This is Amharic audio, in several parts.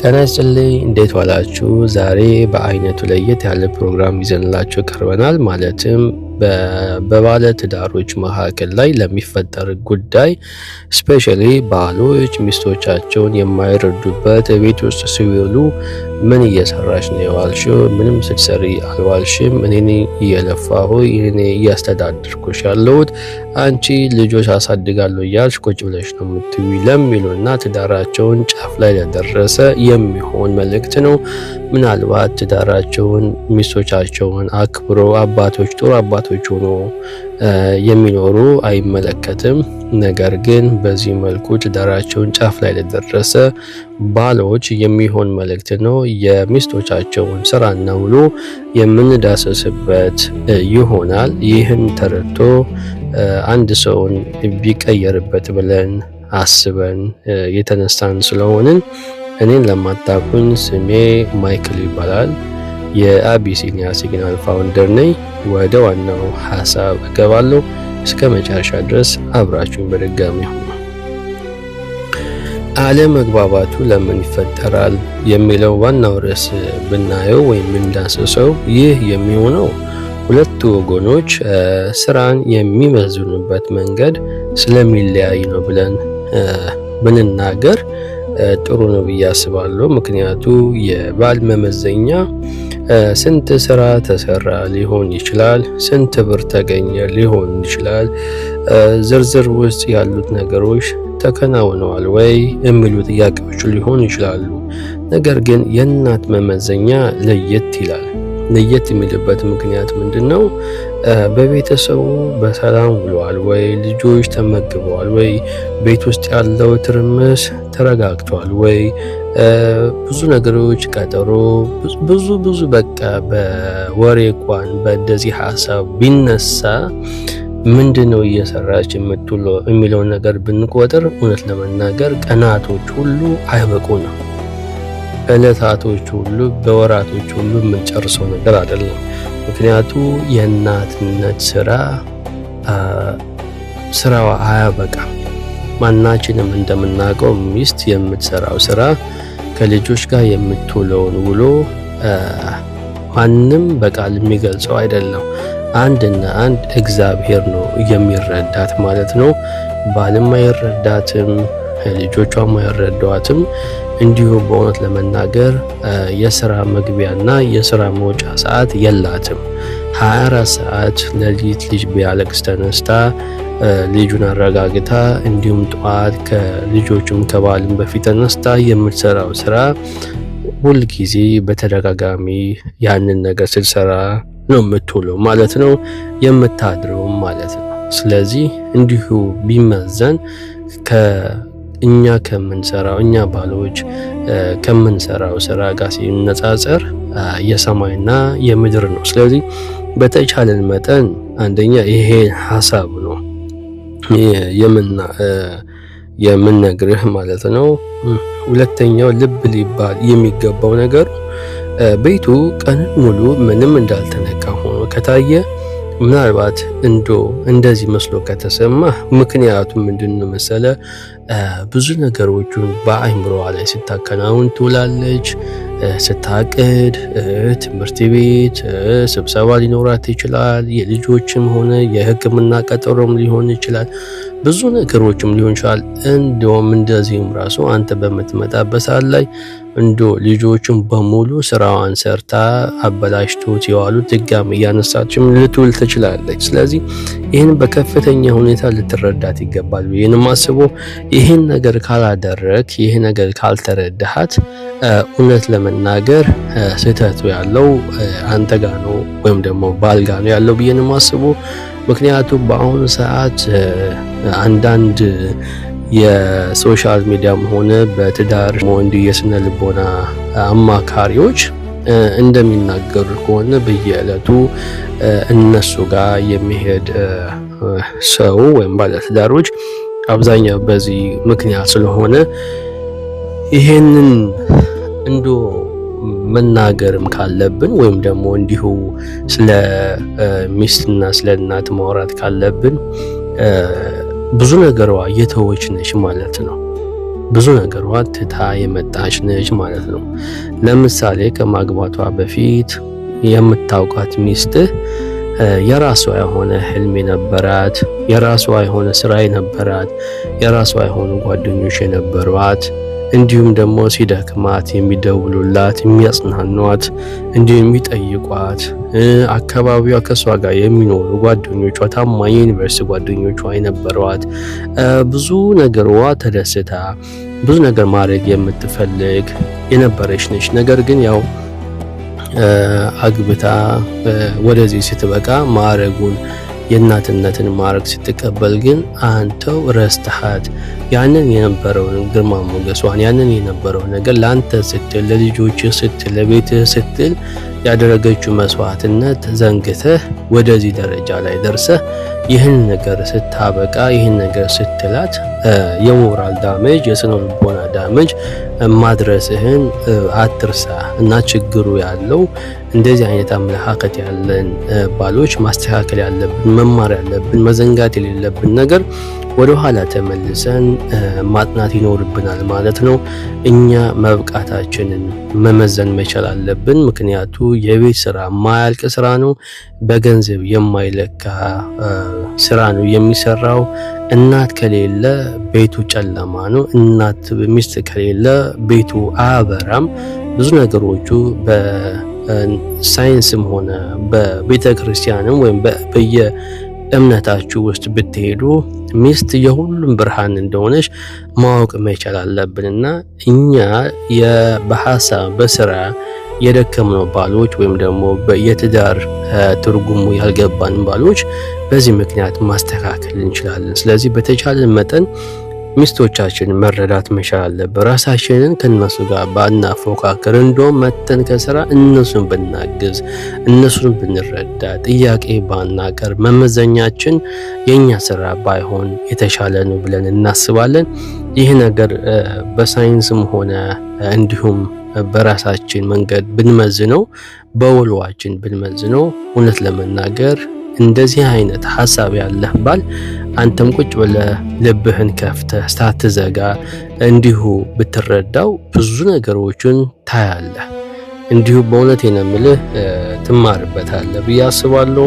ጤና ይስጥልኝ እንዴት ዋላችሁ? ዛሬ በአይነቱ ለየት ያለ ፕሮግራም ይዘንላችሁ ቀርበናል። ማለትም በባለ ትዳሮች መካከል ላይ ለሚፈጠር ጉዳይ ስፔሻሊ ባሎች ሚስቶቻቸውን የማይረዱበት ቤት ውስጥ ሲውሉ ምን እየሰራሽ ነው የዋልሽው? ምንም ስትሰሪ አልዋልሽም። እኔ እየለፋሁ እኔ እያስተዳድርኩሽ ያለሁት አንቺ ልጆች አሳድጋለሁ እያልሽ ቁጭ ብለሽ ነው የምትውይ ለሚሉና ትዳራቸውን ጫፍ ላይ ለደረሰ የሚሆን መልእክት ነው። ምናልባት ትዳራቸውን ሚስቶቻቸውን አክብሮ አባቶች ጥሩ አባቶች ሆኖ የሚኖሩ አይመለከትም። ነገር ግን በዚህ መልኩ ትዳራቸውን ጫፍ ላይ ለደረሰ ባሎች የሚሆን መልእክት ነው። የሚስቶቻቸውን ስራና ውሎ የምንዳሰስበት ይሆናል። ይህን ተረድቶ አንድ ሰውን ቢቀየርበት ብለን አስበን የተነሳን ስለሆንን እኔን ለማታውቁኝ ስሜ ማይክል ይባላል። የአቢሲኒያ ሲግናል ፋውንደር ነኝ። ወደ ዋናው ሐሳብ እገባለሁ። እስከ መጨረሻ ድረስ አብራችሁን በድጋሚ ሁኑ። አለመግባባቱ ለምን ይፈጠራል የሚለው ዋናው ርዕስ ብናየው ወይም እንዳስሰው ይህ የሚሆነው ሁለቱ ወገኖች ስራን የሚመዝኑበት መንገድ ስለሚለያይ ነው ብለን ብንናገር ጥሩ ነው ብዬ አስባለሁ። ምክንያቱ የባል መመዘኛ ስንት ስራ ተሰራ ሊሆን ይችላል፣ ስንት ብር ተገኘ ሊሆን ይችላል፣ ዝርዝር ውስጥ ያሉት ነገሮች ተከናውነዋል ወይ የሚሉ ጥያቄዎች ሊሆን ይችላሉ። ነገር ግን የእናት መመዘኛ ለየት ይላል። ለየት የሚልበት ምክንያት ምንድነው? በቤተሰቡ በሰላም ውለዋል ወይ? ልጆች ተመግበዋል ወይ? ቤት ውስጥ ያለው ትርምስ ተረጋግቷል ወይ? ብዙ ነገሮች ቀጠሮ ብዙ በቃ በወሬ እንኳን በእንደዚህ ሐሳብ ቢነሳ ምንድነው እየሰራች የምትውለው የሚለውን ነገር ብንቆጥር እውነት ለመናገር ቀናቶች ሁሉ አይበቁ ነው። ዕለታቶች ሁሉ በወራቶች ሁሉ የምንጨርሰው ነገር አይደለም። ምክንያቱ የእናትነት ስራዋ አያበቃም። ማናችንም እንደምናውቀው ሚስት የምትሰራው ስራ ከልጆች ጋር የምትውለውን ውሎ ማንም በቃል የሚገልጸው አይደለም። አንድና አንድ እግዚአብሔር ነው የሚረዳት ማለት ነው። ባልም አይረዳትም፣ ልጆቿም አይረዷትም። እንዲሁ በእውነት ለመናገር የስራ መግቢያና የስራ መውጫ ሰዓት የላትም። 24 ሰዓት ሌሊት ልጅ ቢያለቅስ ተነስታ ልጁን አረጋግታ እንዲሁም ጠዋት ከልጆቹም ከባልም በፊት ተነስታ የምትሰራው ስራ ሁልጊዜ በተደጋጋሚ ያንን ነገር ስትሰራ ነው የምትውለው ማለት ነው፣ የምታድረው ማለት ነው። ስለዚህ እንዲሁ ቢመዘን እኛ ከምንሰራው እኛ ባሎች ከምንሰራው ስራ ጋር ሲነጻጸር የሰማይና የምድር ነው። ስለዚህ በተቻለን መጠን አንደኛ ይሄ ሐሳብ ነው የምንነግርህ ማለት ነው። ሁለተኛው ልብ ሊባል የሚገባው ነገር ቤቱ ቀንን ሙሉ ምንም እንዳልተነካ ሆኖ ከታየ ምናልባት እንደዚህ መስሎ ከተሰማ ምክንያቱም ምንድነው መሰለ፣ ብዙ ነገሮችን በአይምሮዋ ላይ ስታከናውን ትውላለች። ስታቅድ ትምህርት ቤት ስብሰባ ሊኖራት ይችላል። የልጆችም ሆነ የሕክምና ቀጠሮም ሊሆን ይችላል። ብዙ ነገሮችም ሊሆን ይችላል። እንደውም እንደዚህም ራሱ አንተ በምትመጣበት ሰዓት ላይ ልጆችን በሙሉ ስራዋን ሰርታ አበላሽቶት የዋሉ ድጋሚ እያነሳችም ልትውል ትችላለች። ስለዚህ ይህን በከፍተኛ ሁኔታ ልትረዳት ይገባል። ይህንም አስቦ ይህን ነገር ካላደረግ ይህ ነገር ካልተረዳሃት እውነት ለመናገር ስህተቱ ያለው አንተ ጋር ነው ወይም ደግሞ ባል ጋር ነው ያለው ብዬንም አስቦ። ምክንያቱም በአሁኑ ሰዓት አንዳንድ የሶሻል ሚዲያም ሆነ በትዳር ወንድ የስነ ልቦና አማካሪዎች እንደሚናገሩ ከሆነ በየዕለቱ እነሱ ጋር የሚሄድ ሰው ወይም ባለትዳሮች አብዛኛው በዚህ ምክንያት ስለሆነ ይሄንን መናገርም ካለብን ወይም ደግሞ እንዲሁ ስለ ሚስትና ስለ እናት ማውራት ካለብን ብዙ ነገሯ የተወች ነች ማለት ነው። ብዙ ነገሯን ትታ የመጣች ነች ማለት ነው። ለምሳሌ ከማግባቷ በፊት የምታውቃት ሚስትህ የራሷ የሆነ ህልም የነበራት፣ የራሷ የሆነ ስራ የነበራት፣ የራሷ የሆኑ ጓደኞች የነበሯት፣ እንዲሁም ደግሞ ሲደክማት የሚደውሉላት፣ የሚያጽናኗት፣ እንዲሁም የሚጠይቋት፣ አካባቢዋ ከሷ ጋር የሚኖሩ ጓደኞቿ፣ ታማኝ ዩኒቨርሲቲ ጓደኞቿ የነበሯት፣ ብዙ ነገሯ ተደስታ ብዙ ነገር ማድረግ የምትፈልግ የነበረች ነች። ነገር ግን ያው አግብታ ወደዚህ ስትበቃ ማዕረጉን የእናትነትን ማዕረግ ስትቀበል ግን አንተው ረስተሃት ያንን የነበረውን ግርማ ሞገሷን ያንን የነበረው ነገር ለአንተ ስትል፣ ለልጆችህ ስትል፣ ለቤትህ ስትል ያደረገችው መስዋዕትነት ዘንግተህ ወደዚህ ደረጃ ላይ ደርሰህ ይህን ነገር ስታበቃ ይህን ነገር ስትላት የሞራል ዳሜጅ የስነ ልቦና ዳሜጅ ማድረስህን አትርሳ። እና ችግሩ ያለው እንደዚህ አይነት አመለካከት ያለን ባሎች ማስተካከል ያለብን መማር ያለብን መዘንጋት የሌለብን ነገር ወደ ኋላ ተመልሰን ማጥናት ይኖርብናል ማለት ነው። እኛ መብቃታችንን መመዘን መቻል አለብን። ምክንያቱ የቤት ስራ ማያልቅ ስራ ነው። በገንዘብ የማይለካ ስራ ነው የሚሰራው። እናት ከሌለ ቤቱ ጨለማ ነው። እናት ሚስት ከሌለ ቤቱ አያበራም። ብዙ ነገሮቹ በሳይንስም ሆነ በቤተ ክርስቲያንም ወይም በየእምነታችሁ ውስጥ ብትሄዱ ሚስት የሁሉም ብርሃን እንደሆነች ማወቅ መቻል አለብንና እኛ በሐሳብ በስራ የደከምነው ባሎች ወይም ደግሞ የትዳር ትርጉሙ ያልገባን ባሎች በዚህ ምክንያት ማስተካከል እንችላለን። ስለዚህ በተቻለን መጠን ሚስቶቻችን መረዳት መቻል አለብን። ራሳችንን ከነሱ ጋር ባናፎካከር፣ እንደውም መተን ከስራ እነሱን ብናግዝ፣ እነሱን ብንረዳ፣ ጥያቄ ባናቀር፣ መመዘኛችን የኛ ስራ ባይሆን የተሻለ ነው ብለን እናስባለን። ይህ ነገር በሳይንስም ሆነ እንዲሁም በራሳችን መንገድ ብንመዝነው፣ በውሏችን ብንመዝነው እውነት ለመናገር እንደዚህ አይነት ሐሳብ ያለህ ባል አንተም ቁጭ ብለህ ልብህን ከፍተህ ሳትዘጋ እንዲሁ ብትረዳው ብዙ ነገሮችን ታያለህ። እንዲሁ በእውነቴ ነው የምልህ ትማርበታለህ ብዬ አስባለሁ።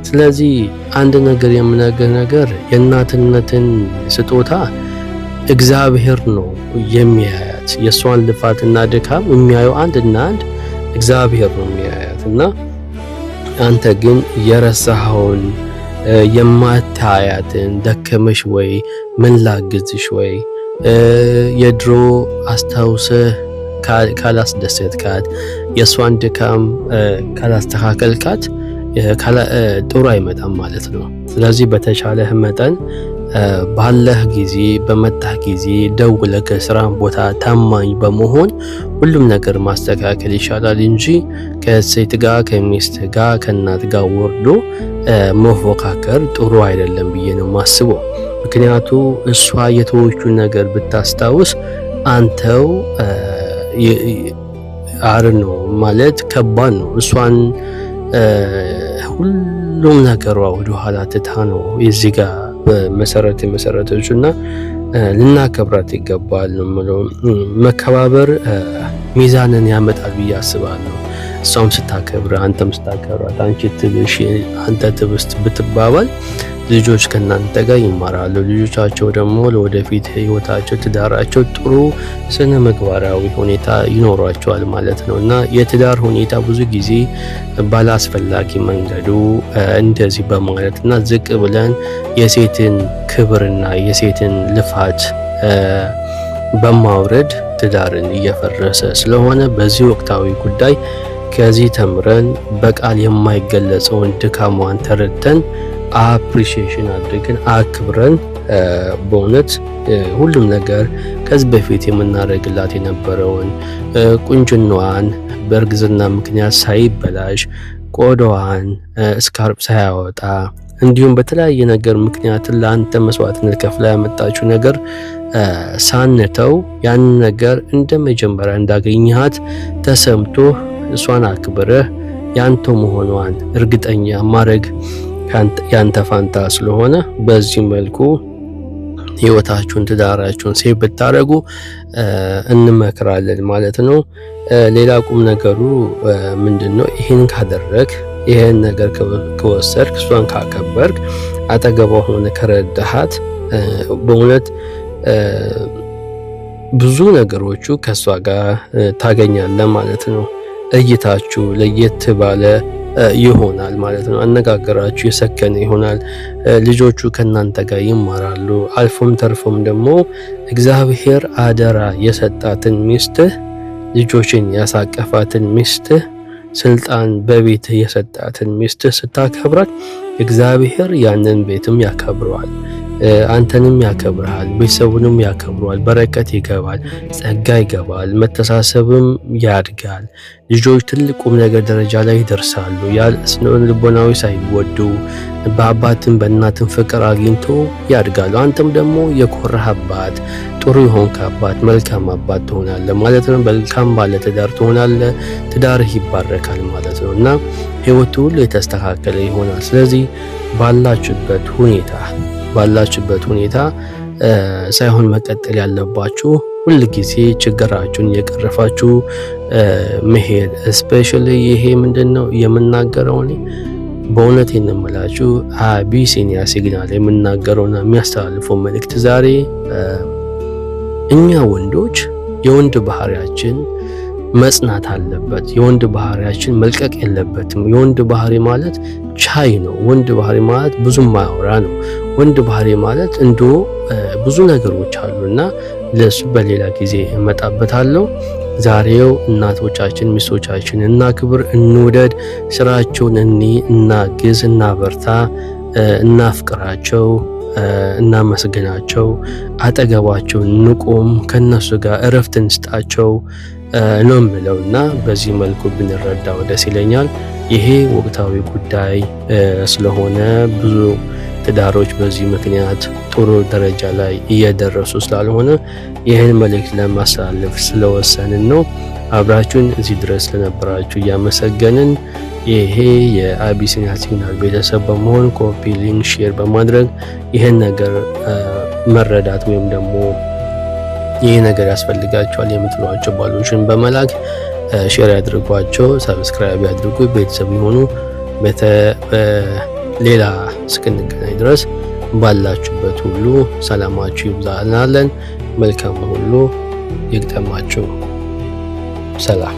ስለዚህ አንድ ነገር የምነግርህ ነገር የእናትነትን ስጦታ እግዚአብሔር ነው የሚያያት። የእሷን ልፋትና ድካም የሚያየው አንድና አንድ እግዚአብሔር ነው የሚያያት እና አንተ ግን የረሳኸውን የማታያትን ደከመሽ ወይ ምን ላግዝሽ ወይ የድሮ አስታውሰህ ካላስደሰትካት የእሷን ድካም ካላስተካከልካት ጥሩ አይመጣም ማለት ነው። ስለዚህ በተቻለህ መጠን ባለህ ጊዜ በመጣህ ጊዜ ደውለህ ከስራ ቦታ ታማኝ በመሆን ሁሉም ነገር ማስተካከል ይሻላል እንጂ ከሴት ጋር ከሚስት ጋር ከእናት ጋር ወርዶ መፎካከር ጥሩ አይደለም ብዬ ነው ማስበው። ምክንያቱ እሷ የተወቹን ነገር ብታስታውስ አንተው ነው ማለት ከባድ ነው። እሷን ሁሉም ነገሯ ወደ ኋላ ትታ ነው እዚህ ጋር መሰረቶች እና ልናከብራት ይገባል ነው የምለው። መከባበር ሚዛንን ያመጣል ብዬ አስባለሁ። እሷም ስታከብር አንተም ስታከብራት፣ አንቺ ትብሽ አንተ ትብስት ብትባባል ልጆች ከናንተ ጋር ይማራሉ። ልጆቻቸው ደግሞ ለወደፊት ህይወታቸው ትዳራቸው ጥሩ ስነ ምግባራዊ ሁኔታ ይኖራቸዋል ማለት ነው እና የትዳር ሁኔታ ብዙ ጊዜ ባላስፈላጊ መንገዱ እንደዚህ በማለትና ዝቅ ብለን የሴትን ክብርና የሴትን ልፋት በማውረድ ትዳርን እየፈረሰ ስለሆነ በዚህ ወቅታዊ ጉዳይ ከዚህ ተምረን በቃል የማይገለጸውን ድካሟን ተረድተን አፕሪሺዬሽን አድርገን አክብረን በእውነት ሁሉም ነገር ከዚህ በፊት የምናደርግላት የነበረውን ቁንጅናዋን በእርግዝና ምክንያት ሳይበላሽ ቆዳዋን ስካርፕ ሳያወጣ እንዲሁም በተለያየ ነገር ምክንያት ለአንተ መስዋዕትነት ከፍላ ያመጣችው ነገር ሳንተው ያን ነገር እንደ መጀመሪያ እንዳገኘሃት ተሰምቶ እሷን አክብረህ ያንተ መሆኗን እርግጠኛ ማድረግ ያንተ ፋንታ ስለሆነ በዚህ መልኩ ህይወታችሁን ትዳራችሁን ሴቭ ብታደርጉ እንመክራለን ማለት ነው። ሌላ ቁም ነገሩ ምንድነው? ይሄን ካደረግ ይሄን ነገር ከወሰድክ እሷን ካከበርክ አጠገቧ ሆነ ከረዳሃት በእውነት ብዙ ነገሮቹ ከሷ ጋር ታገኛለህ ማለት ነው። እይታችሁ ለየት ባለ ይሆናል ማለት ነው። አነጋገራችሁ የሰከነ ይሆናል። ልጆቹ ከናንተ ጋር ይማራሉ። አልፎም ተርፎም ደግሞ እግዚአብሔር አደራ የሰጣትን ሚስትህ፣ ልጆችን ያሳቀፋትን ሚስትህ፣ ስልጣን በቤትህ የሰጣትን ሚስትህ ስታከብራት እግዚአብሔር ያንን ቤትም ያከብረዋል። አንተንም ያከብርሃል፣ ቤተሰቡንም ያከብረዋል። በረከት ይገባል፣ ጸጋ ይገባል፣ መተሳሰብም ያድጋል። ልጆች ትልቁም ነገር ደረጃ ላይ ይደርሳሉ። ስነ ልቦናዊ ሳይወዱ በአባትም በእናትም ፍቅር አግኝቶ ያድጋሉ። አንተም ደግሞ የኮራህ አባት፣ ጥሩ የሆንክ አባት፣ መልካም አባት ትሆናለህ ማለት ነው። መልካም ባለ ትዳር ትሆናለህ። ትዳርህ ይባረካል ማለት ነው እና ህይወቱ ሁሉ የተስተካከለ ይሆናል። ስለዚህ ባላችሁበት ሁኔታ ሳይሆን መቀጠል ያለባችሁ ሁል ጊዜ ችግራችሁን እየቀረፋችሁ መሄድ። ስፔሻሊ ይሄ ምንድነው የምናገረው እኔ በእውነት የምምላችሁ አቢሲኒያ ሲግናል የምናገረውና የሚያስተላልፈው መልእክት ዛሬ እኛ ወንዶች የወንድ ባህሪያችን መጽናት አለበት። የወንድ ባህሪያችን መልቀቅ የለበትም። የወንድ ባህሪ ማለት ቻይ ነው። ወንድ ባህሪ ማለት ብዙም ማያወራ ነው። ወንድ ባህሪ ማለት ብዙ ነገሮች አሉና ለሱ በሌላ ጊዜ እመጣበታለሁ። ዛሬው እናቶቻችን ሚስቶቻችን እናክብር፣ እንውደድ፣ ስራቸውን እናግዝ፣ እናበርታ፣ እናፍቅራቸው፣ እናመስግናቸው፣ አጠገባቸው እንቁም፣ ከነሱ ጋር እረፍት እንስጣቸው ነው የምለውና በዚህ መልኩ ብንረዳው ደስ ይለኛል። ይሄ ወቅታዊ ጉዳይ ስለሆነ ብዙ ትዳሮች በዚህ ምክንያት ጥሩ ደረጃ ላይ እየደረሱ ስላልሆነ ይህን መልእክት ለማስተላለፍ ስለወሰንን ነው። አብራችሁን እዚህ ድረስ ለነበራችሁ እያመሰገንን ይሄ የአቢሲኒያ ሲግናል ቤተሰብ በመሆን ኮፒ፣ ሊንክ፣ ሼር በማድረግ ይህን ነገር መረዳት ወይም ደግሞ ይሄ ነገር ያስፈልጋቸዋል የምትሏቸው ባሎችን በመላክ ሼር ያድርጓቸው፣ ሰብስክራይብ ያድርጉ፣ ቤተሰብ ይሁኑ። ሌላ እስክንገናኝ ድረስ ባላችሁበት ሁሉ ሰላማችሁ ይብዛልን። መልካም ሁሉ ይግጠማችሁ። ሰላም